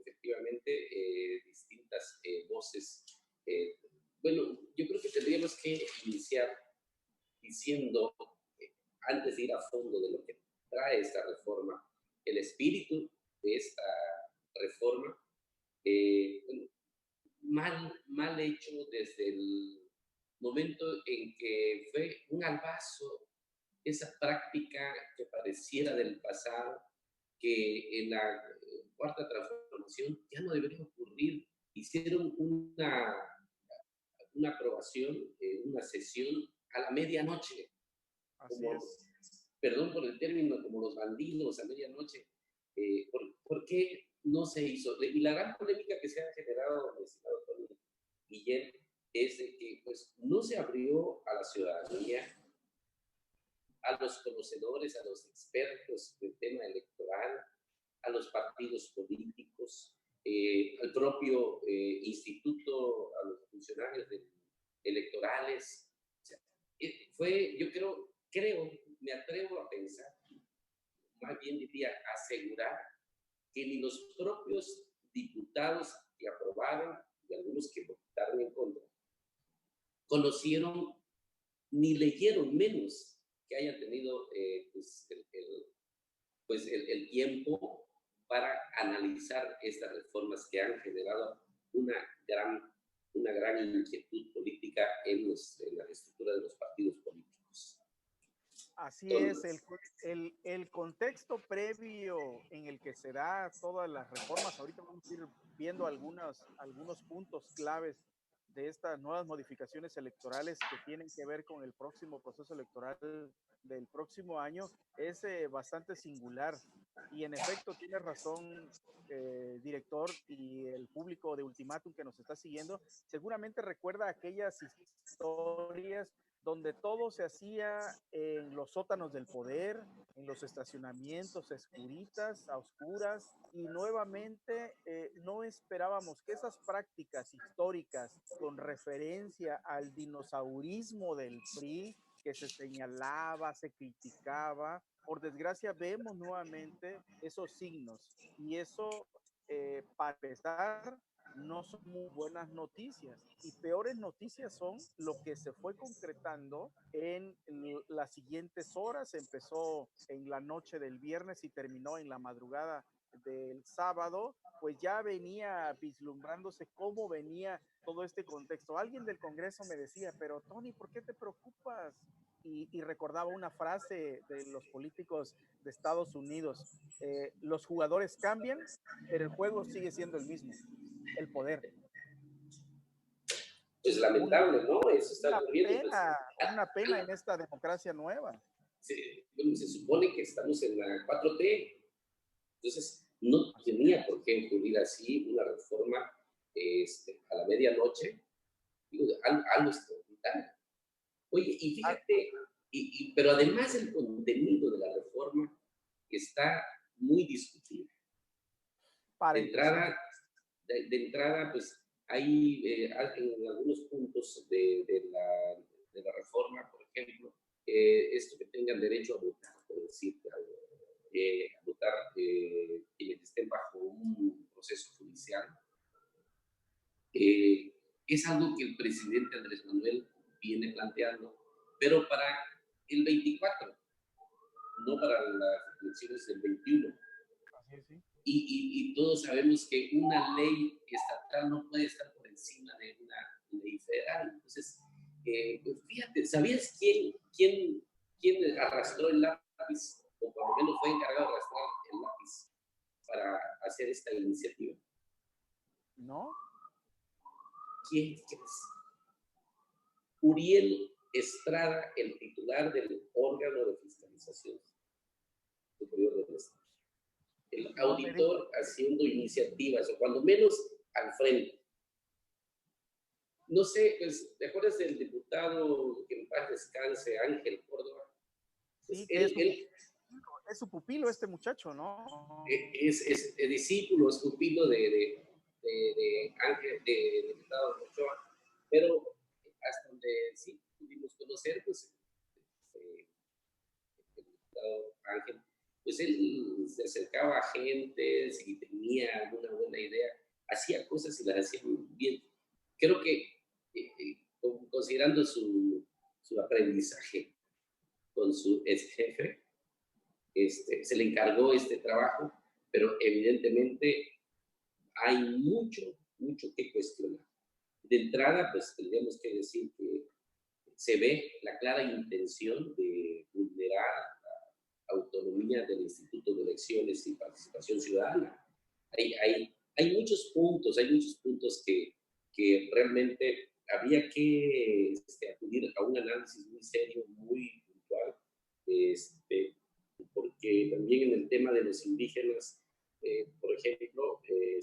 efectivamente distintas voces. Bueno, yo creo que tendríamos que iniciar diciendo, antes de ir a fondo de lo que trae esta reforma, el espíritu de esta reforma, bueno, mal hecho desde el momento en que fue un albazo, esa práctica que pareciera del pasado, que en la cuarta transformación ya no debería ocurrir. Hicieron una aprobación, una sesión a la medianoche, Así como, es. perdón por el término, como los bandidos a medianoche. ¿Por qué no se hizo? Y la gran polémica que se ha generado, mi estimado Tony Guillén, es de que pues, no se abrió a la ciudadanía, a los conocedores, a los expertos del tema electoral, a los partidos políticos, al propio instituto, a los funcionarios electorales. O sea, yo me atrevo a pensar, más bien diría asegurar, que ni los propios diputados que aprobaron y algunos que votaron en contra, conocieron ni leyeron, menos que hayan tenido el tiempo para analizar estas reformas que han generado una gran, una gran inquietud política en la estructura de los partidos políticos. Así es, Entonces, el contexto previo en el que se da todas las reformas, ahorita vamos a ir viendo algunos puntos claves de estas nuevas modificaciones electorales que tienen que ver con el próximo proceso electoral del próximo año, es bastante singular. Y en efecto, tiene razón, director, y el público de Ultimátum que nos está siguiendo, seguramente recuerda aquellas historias donde todo se hacía en los sótanos del poder, en los estacionamientos a oscuras, y nuevamente no esperábamos que esas prácticas históricas con referencia al dinosaurismo del PRI, que se señalaba, se criticaba, por desgracia vemos nuevamente esos signos, y eso, para empezar, no son muy buenas noticias, y peores noticias son lo que se fue concretando en las siguientes horas. Empezó en la noche del viernes y terminó en la madrugada del sábado, pues ya venía vislumbrándose cómo venía todo este contexto. Alguien del Congreso me decía, pero Tony, ¿por qué te preocupas? Y recordaba una frase de los políticos de Estados Unidos: los jugadores cambian, pero el juego sigue siendo el mismo, el poder. pues Una, lamentable, ¿no? Eso está ocurriendo. Pues, una pena en esta democracia nueva. se supone que estamos en la 4T, entonces no Así tenía por qué ocurrir así una reforma a la medianoche, digo, algo extraordinario. Oye, y ah, fíjate, pero además el contenido de la reforma está muy discutido. para De empezar. entrada, de entrada pues hay en algunos puntos de la reforma, por ejemplo, esto que tengan derecho a votar, por decirte algo, a votar quienes estén bajo un proceso judicial, es algo que el presidente Andrés Manuel viene planteando, pero para el 24, no para las elecciones del 21. Así es, sí. Y todos sabemos que una ley estatal no puede estar por encima de una ley federal. Entonces, pues fíjate, ¿sabías quién arrastró el lápiz? O por lo menos fue encargado de arrastrar el lápiz para hacer esta iniciativa. ¿No? ¿Quién crees? Uriel Estrada, el titular del órgano de fiscalización superior del Estado. El No me digas. auditor haciendo iniciativas, o cuando menos al frente. No sé, pues, ¿te acuerdas del diputado que en paz descanse, Ángel Córdoba? Pues Sí, que es su pupilo este muchacho, ¿no? es discípulo, es pupilo de Ángel, de diputado Ochoa, pero hasta donde sí pudimos conocer, pues, el diputado Ángel pues él se acercaba a gente, si tenía alguna buena idea, hacía cosas y las hacía muy bien. Creo que considerando su aprendizaje con su ex jefe, se le encargó este trabajo, pero evidentemente hay mucho que cuestionar. De entrada, pues tendríamos que decir que se ve la clara intención de vulnerar la autonomía del Instituto de Elecciones y Participación Ciudadana. Hay muchos puntos que realmente habría que acudir a un análisis muy serio, muy puntual, este, porque también en el tema de los indígenas, por ejemplo, eh,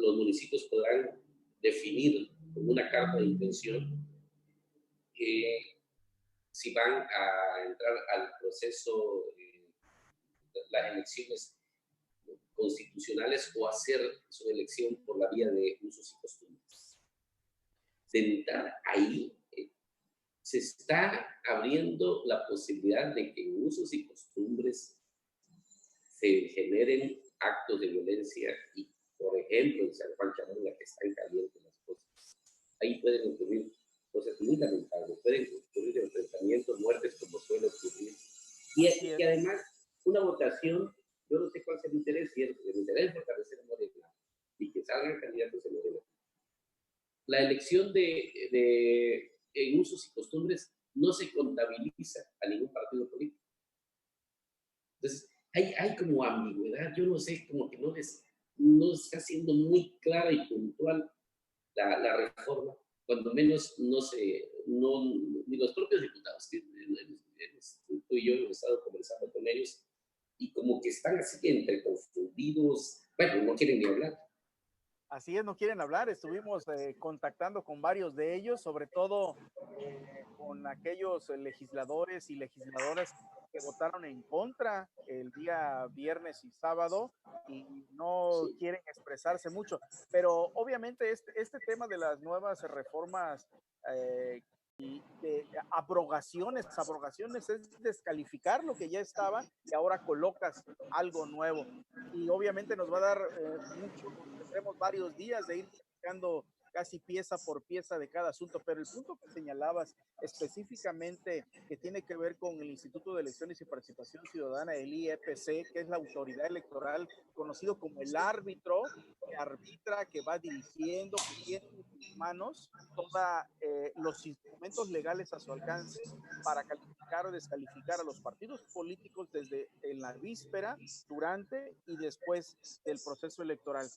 los municipios podrán definir con una carta de intención si van a entrar al proceso, las elecciones constitucionales o hacer su elección por la vía de usos y costumbres. Sentar ahí se está abriendo la posibilidad de que en usos y costumbres se generen actos de violencia y, por ejemplo, en San Juan Chamula, que están calientes las cosas, ahí pueden ocurrir cosas muy lamentables, pueden ocurrir enfrentamientos, muertes, como suele ocurrir. Y además, una votación, yo no sé cuál es el interés, si el interés es fortalecer Morena y que salgan candidatos de Morena. La elección en usos y costumbres no se contabiliza a ningún partido político. Entonces, hay como ambigüedad, yo no sé, como que no está siendo muy clara y puntual la reforma, cuando menos ni los propios diputados, que tú y yo hemos estado conversando con ellos, y como que están así entre confundidos, bueno, no quieren ni hablar. Así es, no quieren hablar. Estuvimos contactando con varios de ellos, sobre todo con aquellos legisladores y legisladoras que votaron en contra el día viernes y sábado y no Sí. quieren expresarse mucho. Pero obviamente este tema de las nuevas reformas y de abrogaciones es descalificar lo que ya estaba y ahora colocas algo nuevo. Y obviamente nos va a dar mucho, tendremos varios días de ir platicando casi pieza por pieza de cada asunto, pero el punto que señalabas específicamente que tiene que ver con el Instituto de Elecciones y Participación Ciudadana, el IEPC, que es la autoridad electoral, conocido como el árbitro, que arbitra, que va dirigiendo, que tiene en sus manos todos los instrumentos legales a su alcance para calificar o descalificar a los partidos políticos desde en la víspera, durante y después del proceso electoral.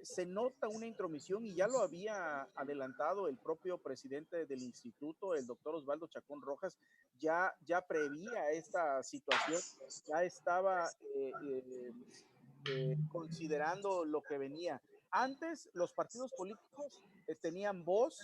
Se nota una intromisión y ya lo había adelantado el propio presidente del instituto, el doctor Osvaldo Chacón Rojas, ya prevía esta situación, ya estaba considerando lo que venía. Antes los partidos políticos tenían voz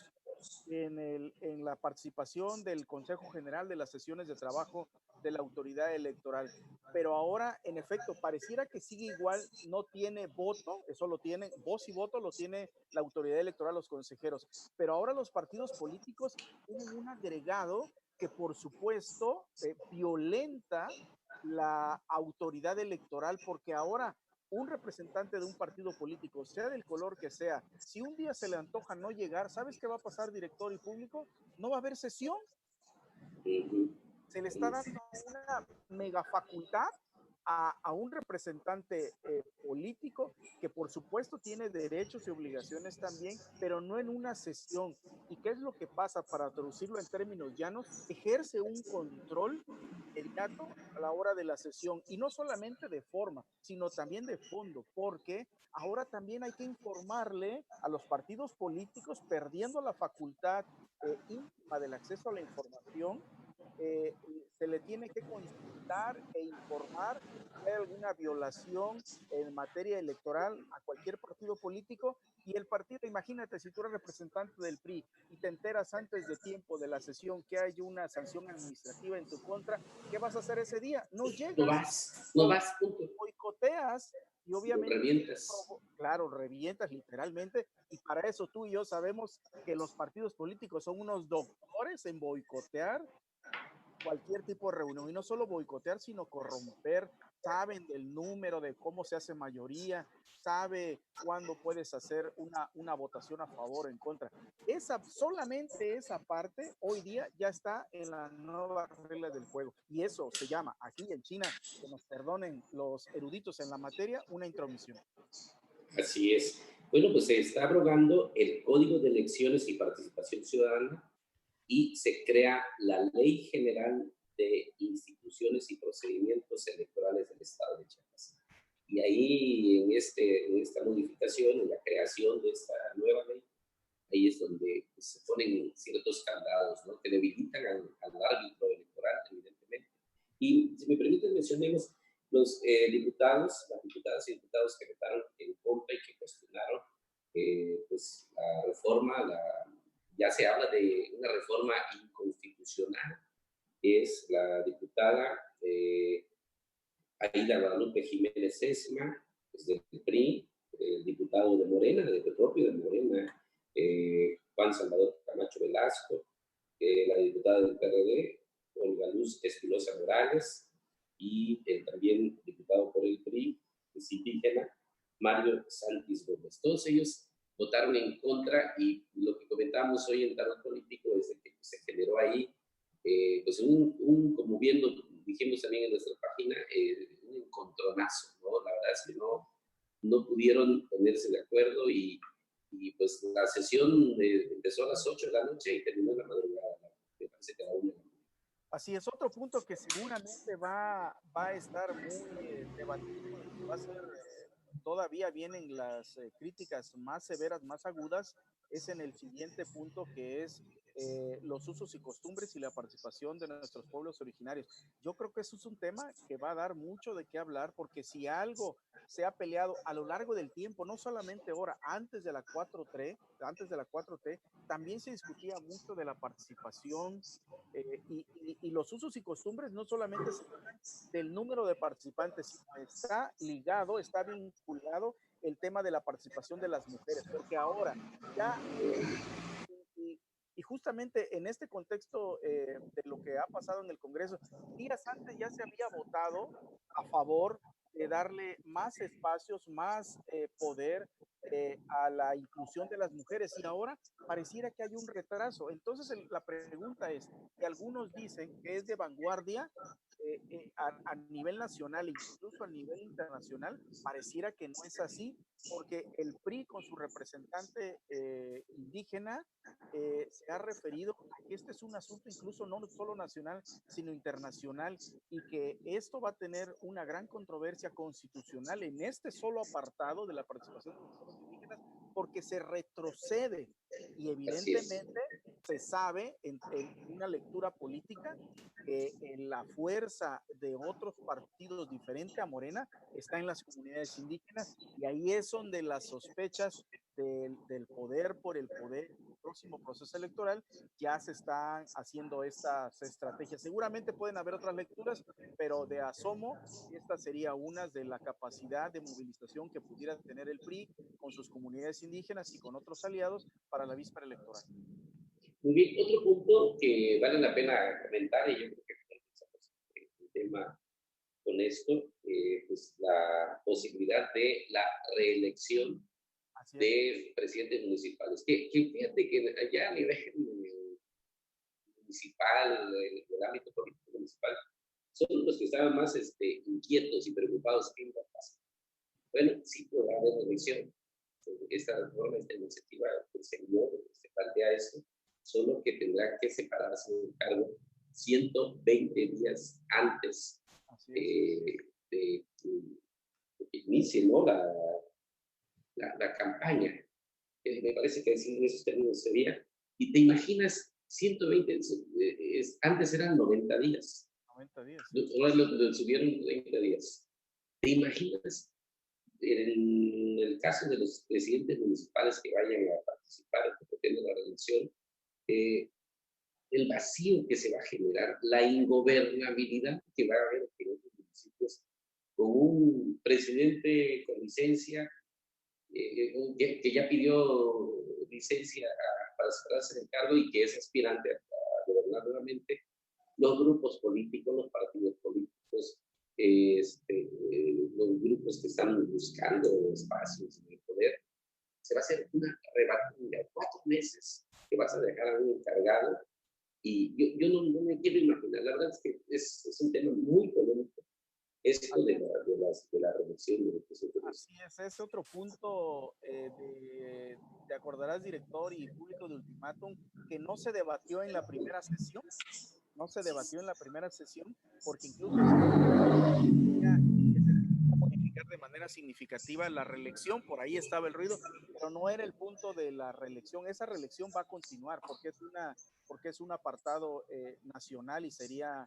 en la participación del Consejo General de las sesiones de trabajo de la autoridad electoral. Pero ahora, en efecto, pareciera que sigue igual, no tiene voto, eso lo tiene, voz y voto lo tiene la autoridad electoral, los consejeros. Pero ahora los partidos políticos tienen un agregado que, por supuesto, violenta la autoridad electoral, porque ahora un representante de un partido político, sea del color que sea, si un día se le antoja no llegar, ¿sabes qué va a pasar, director y público? No va a haber sesión. Se le está dando una mega facultad a un representante político que por supuesto tiene derechos y obligaciones también, pero no en una sesión. ¿Y qué es lo que pasa? Para traducirlo en términos llanos, ejerce un control inmediato a la hora de la sesión y no solamente de forma, sino también de fondo, porque ahora también hay que informarle a los partidos políticos perdiendo la facultad íntima del acceso a la información. eh, Se le tiene que consultar e informar si hay alguna violación en materia electoral a cualquier partido político y el partido, imagínate, si tú eres representante del PRI y te enteras antes de tiempo de la sesión que hay una sanción administrativa en tu contra, ¿qué vas a hacer ese día? No llegas, No vas, punto. boicoteas y Lo obviamente, revientas. claro, revientas literalmente y para eso tú y yo sabemos que los partidos políticos son unos doctores en boicotear cualquier tipo de reunión, y no solo boicotear, sino corromper, saben del número, de cómo se hace mayoría, sabe cuándo puedes hacer una votación a favor o en contra. Solamente esa parte hoy día ya está en las nuevas reglas del juego. Y eso se llama aquí en China, que nos perdonen los eruditos en la materia, una intromisión. Así es. Bueno, pues se está abrogando el Código de Elecciones y Participación Ciudadana y se crea la Ley General de Instituciones y Procedimientos Electorales del Estado de Chiapas. Y ahí, en esta modificación, en la creación de esta nueva ley, ahí es donde pues, se ponen ciertos candados, ¿no? Que debilitan al árbitro electoral, evidentemente. Y si me permiten, mencionemos los diputados, las diputadas y diputados que votaron en contra y que cuestionaron pues, la reforma, ya se habla de una reforma inconstitucional, es la diputada Aida Guadalupe Jiménez Sesma, pues, del PRI, el diputado de Morena, del propio de Morena, Juan Salvador Camacho Velasco, la diputada del PRD, Olga Luz Espinosa Morales, y también diputado por el PRI, es indígena, Mario Santis Gómez. Todos ellos votaron en contra y lo que comentamos hoy en Tarot Político es de que se generó ahí pues como bien lo dijimos también en nuestra página, un encontronazo, ¿no? La verdad es que no pudieron ponerse de acuerdo y pues la sesión empezó a las 8 de la noche y terminó en la madrugada, me parece que a la 1 de la mañana. Así es, otro punto que seguramente va a estar muy debatido y que va a ser, todavía vienen las críticas más severas, más agudas, es en el siguiente punto que es los usos y costumbres y la participación de nuestros pueblos originarios. Yo creo que eso es un tema que va a dar mucho de qué hablar, porque si algo se ha peleado a lo largo del tiempo, no solamente ahora, antes de la 4T, también se discutía mucho de la participación y los usos y costumbres no solamente se tratan del número de participantes, sino está ligado, está vinculado el tema de la participación de las mujeres, porque ahora ya, y, y justamente en este contexto de lo que ha pasado en el Congreso, días antes ya se había votado a favor de darle más espacios, más poder a la inclusión de las mujeres y ahora pareciera que hay un retraso. Entonces la pregunta es, que algunos dicen que es de vanguardia a nivel nacional, incluso a nivel internacional, pareciera que no es así, porque el PRI con su representante indígena se ha referido a que este es un asunto incluso no solo nacional, sino internacional, y que esto va a tener una gran controversia constitucional en este solo apartado de la participación de los pueblos indígenas, porque se retrocede y Así es. evidentemente se sabe en una lectura política que la fuerza de otros partidos diferente a Morena está en las comunidades indígenas y ahí es donde las sospechas del poder por el poder en el próximo proceso electoral ya se están haciendo estas estrategias. Seguramente pueden haber otras lecturas, pero de asomo, esta sería una de la capacidad de movilización que pudiera tener el PRI con sus comunidades indígenas y con otros aliados para la víspera electoral. Muy bien, otro punto que vale la pena comentar, y yo creo que comenzamos el tema con esto, pues la posibilidad de la reelección de presidentes municipales. Que fíjate que allá a nivel municipal, el ámbito político municipal, son los que estaban más inquietos y preocupados en la paz. Bueno, sí podrá haber elección. Esta reforma, esta iniciativa del señor se plantea eso, solo que tendrá que separarse del cargo 120 días antes de que inicie, ¿no? la campaña. Me parece que decir en esos términos sería, y te imaginas, 120, antes eran 90 días. 90 días. Ahora lo subieron 30 días. ¿Te imaginas en el caso de los presidentes municipales que vayan a participar en la reelección, el vacío que se va a generar, la ingobernabilidad que va a haber en los municipios con un presidente con licencia que ya pidió licencia para separarse del cargo y que es aspirante a gobernar nuevamente, los grupos políticos, los partidos políticos, los grupos que están buscando espacios en el poder. Se va a hacer una rebatida de 4 meses que vas a dejar a un encargado. Y yo no me quiero imaginar, la verdad es que es un tema muy polémico, esto de la reducción de los presupuestos. Así es otro punto, te acordarás, director y público de Ultimátum, que no se debatió en la primera sesión, porque incluso modificar de manera significativa la reelección, por ahí estaba el ruido, pero no era el punto de la reelección. Esa reelección va a continuar porque es un apartado nacional y sería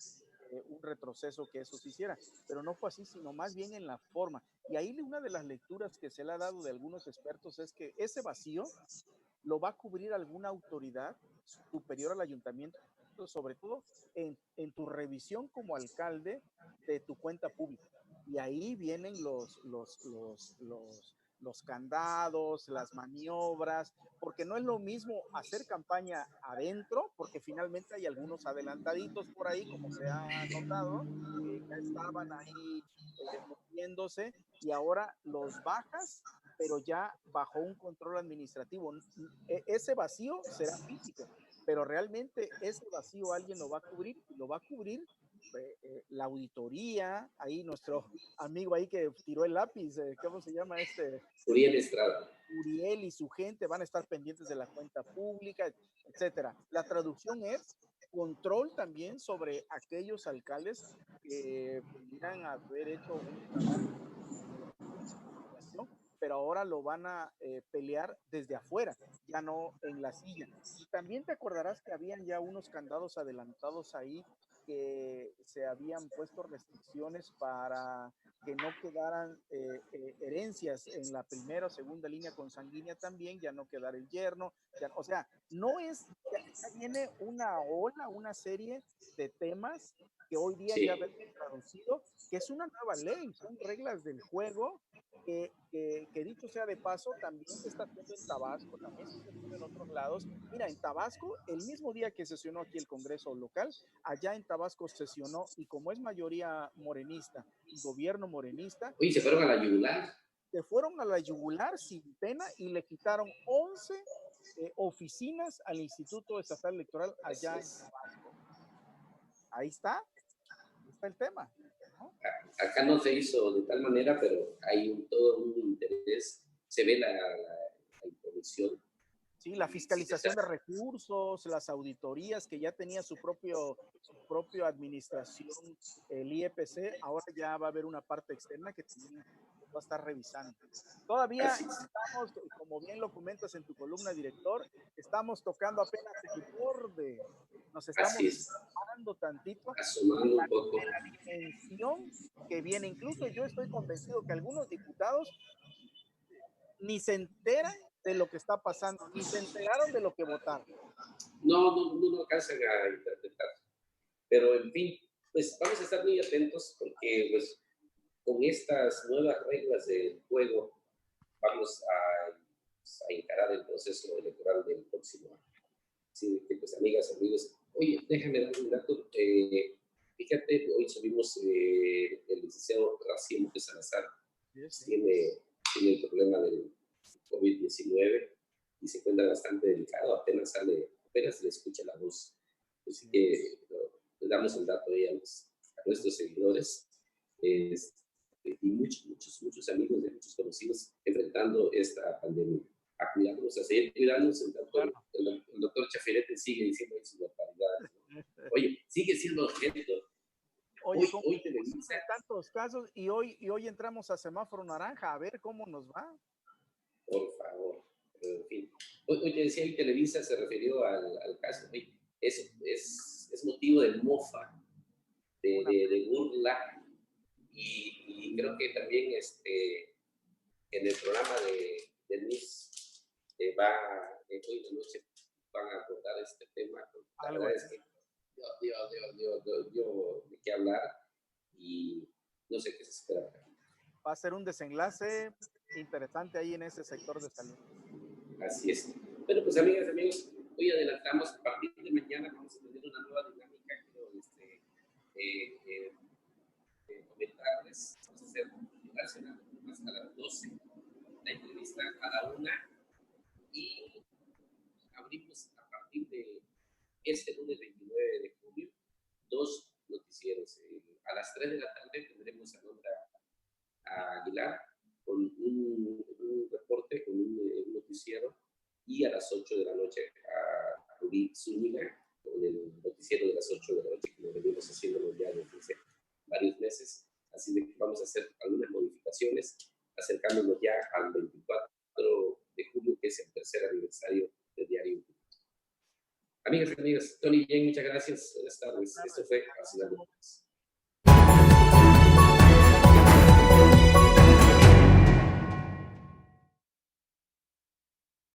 un retroceso que eso se hiciera, pero no fue así, sino más bien en la forma. Y ahí una de las lecturas que se le ha dado de algunos expertos es que ese vacío lo va a cubrir alguna autoridad superior al ayuntamiento, sobre todo en tu revisión como alcalde de tu cuenta pública. Y ahí vienen los candados, las maniobras, porque no es lo mismo hacer campaña adentro, porque finalmente hay algunos adelantaditos por ahí, como se ha notado, que ya estaban ahí moviéndose, y ahora los bajas, pero ya bajo un control administrativo. Ese vacío será físico, pero realmente ese vacío alguien lo va a cubrir, y lo va a cubrir la auditoría, ahí nuestro amigo ahí que tiró el lápiz, ¿cómo se llama este? Uriel Estrada. Uriel y su gente van a estar pendientes de la cuenta pública, etcétera. La traducción es control también sobre aquellos alcaldes que pudieran haber hecho un trabajo, pero ahora lo van a pelear desde afuera, ya no en la silla. Y también te acordarás que habían ya unos candados adelantados ahí, que se habían puesto restricciones para que no quedaran herencias en la primera o segunda línea consanguínea, también ya no quedara el yerno, ya, o sea, no es, ya viene una ola, una serie de temas que hoy día Sí. ya ven traducido, que es una nueva ley, son reglas del juego. Que dicho sea de paso, también se está haciendo en Tabasco, también se está haciendo en otros lados. Mira, en Tabasco, el mismo día que sesionó aquí el Congreso local, allá en Tabasco sesionó, y como es mayoría morenista y gobierno morenista, Oye, se fueron a la yugular. Se fueron a la yugular sin pena y le quitaron 11 oficinas al Instituto Estatal Electoral allá en Tabasco. Ahí está el tema, ¿no? Acá no se hizo de tal manera, pero hay todo un interés, se ve la introducción. Sí, la fiscalización de recursos, las auditorías que ya tenía su propia administración, el IEPC, ahora ya va a haber una parte externa que también va a estar revisando. Todavía estamos, como bien lo comentas en tu columna, director, estamos tocando apenas el borde, nos estamos asomando tantito asomando un poco de la dimensión que viene. Incluso yo estoy convencido que algunos diputados ni se enteran de lo que está pasando, ni se enteraron de lo que votaron. No alcanzan a interpretar. Pero, en fin, pues vamos a estar muy atentos porque, pues, con estas nuevas reglas del juego vamos a encarar el proceso electoral del próximo año. Así que, pues, amigas, amigos, oye, déjame dar un dato. Fíjate, hoy subimos el licenciado Raciel Salazar, tiene el problema del COVID-19 y se encuentra bastante delicado, apenas le escucha la voz. Así que le damos el dato ahí a nuestros seguidores y muchos amigos de muchos conocidos enfrentando esta pandemia. A cuidarnos, a seguir cuidándonos. El doctor Chafirete sigue diciendo sus barbaridades, ¿no? Oye, sigue siendo objeto. Hoy Televisa. Tantos casos y hoy entramos a semáforo naranja, a ver cómo nos va. Por favor. Pero, en fin. Hoy te decía, hoy Televisa se refirió al caso. Es motivo de mofa, de burla, y creo que también en el programa de Luis hoy de noche van a abordar este tema. La verdad es que dio de qué hablar y no sé qué se espera. Va a ser un desenlace interesante ahí en ese sector de salud. Así es. Bueno, pues amigas, amigos, hoy adelantamos, a partir de mañana vamos a tener una nueva dinámica. comentarles, vamos a hacer hasta las 12 la entrevista a la 1 y abrimos a partir de este lunes 29 de julio 2 noticieros. A las 3 de la tarde tendremos a Londra Aguilar con un reporte, con un noticiero, y a las 8 de la noche a Rubí Zúñiga con el noticiero de las 8 de la noche, como venimos haciéndolo ya desde hace varios meses. Así de que vamos a hacer algunas modificaciones, acercándonos ya al 24 de julio, que es el tercer aniversario del diario. Amigas y amigos, Tony Yen, muchas gracias. Buenas tardes. Esto fue Haciendo Noticias.